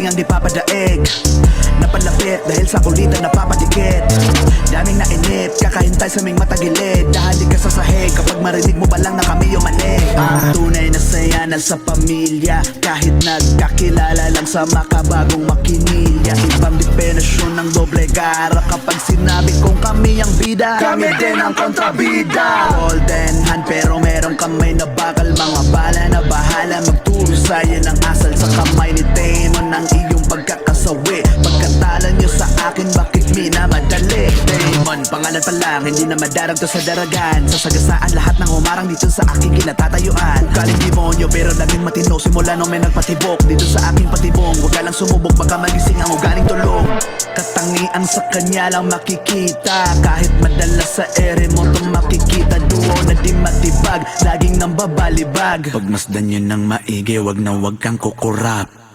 ang ipapadaig. Napalapit dahil sa kulitan napapadikit. Daming nainip, kakahintay sa aming matagilid. Dahali ka sa sahig kapag marinig mo pa lang na kami yung mali. Ang tunay na saya nasa pamilya, kahit nagkakilala lang sa makabagong makinilya. Ibang depenasyon ng doble gara kapag sinabi kong kami ang bida. Kami din ang kontrabida. Golden hand pero merong kamay na bakal. Mga bala na bahala magturo sa'yo ng asal sa kamay ni Damon ang iyong pagkakasawi. Pagkatala nyo sa akin bakit minamadali? Damon, pangalan pa lang, hindi na madarag to sa daragan. Sasagasaan lahat ng humarang dito sa aking kinatatayuan. Ugaling demonyo pero naging matino simula nung may nagpatibok dito sa aking patibong. Huwag ka lang sumubok baka magising ang ugaling tulong. Katangian sa kanya lang makikita, kahit madalas sa ere mo to makikita. Duo na di matibag, laging nang babalibag. Pagmasdan yun ng maigi, wag na wag kang kukurap.